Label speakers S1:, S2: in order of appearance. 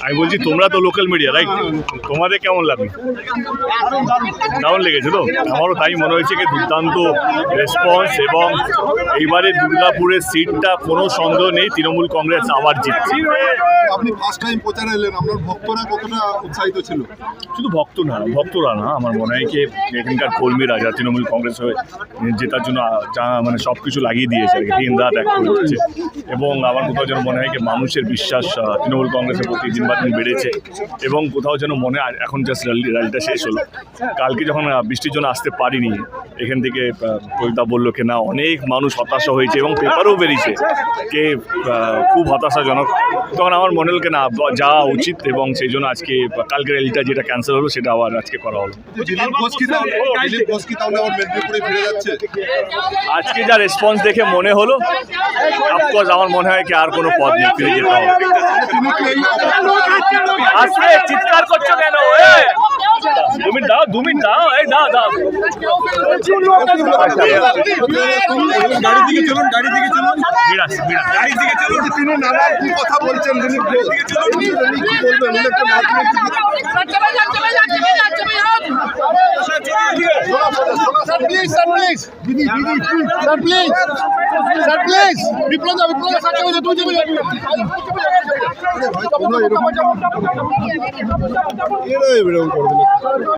S1: আমি বলছি তোমরা তো লোকাল মিডিয়া রাইট, তোমাদের কেমন লাগবে? কেমন লেগেছে? তো আমারও তাই মনে হয়েছে কি দুর্দান্ত রেসপন্স, এবং এইবারে দুর্গাপুরের সিটটা কোনো সন্দেহ নেই তৃণমূল কংগ্রেস আবার জিতছে।
S2: আপনি ফার্স্ট টাইম প্রচারে এলেন, আপনার ভক্তরা কতটা উৎসাহিত ছিল?
S1: শুধু ভক্তরা না, আমার মনে হয় কি এখানকার কর্মীরা যারা তৃণমূল কংগ্রেস হয়ে জেতার জন্য মানে সব কিছু লাগিয়ে দিয়েছে আর কি, দিন রাত এক করে দিচ্ছে। এবং আমার কোথাও যেন মনে হয় কি মানুষের বিশ্বাস তৃণমূল কংগ্রেসের প্রতি দিন বা দিন বেড়েছে, এবং কোথাও যেন মনে হয় এখন জাস্ট র্যালিটা শেষ হলো। কালকে যখন বৃষ্টির জন্য আসতে পারিনি, এখান থেকে কবিতা বললো কি না অনেক মানুষ হতাশা হয়েছে এবং পেপারেও বেরিয়েছে কে খুব হতাশাজনক। তখন আমার মনে হল না যাওয়া উচিত, এবং সেই জন্য আজকে কালকে র্যালিটা যেটা ক্যান্সেল হলো সেটা আবার আজকে করা হলো। আজকে যা রেসপন্স দেখে মনে হলো, অফকোর্স আমার মনে হয় কি আর কোনো পথ নেই, ফিরে যেতে হবে। আসলে চিৎকার করছো কেন? 2 মিনিট দাও, 2 মিনিট দাও, এই দাও।
S2: গাড়ি দিকে চলুন, গাড়ি দিকে চলুন,
S1: গাড়ি দিকে চলুন।
S2: তিনি নানা কি কথা বলছেন, তিনি বলবেন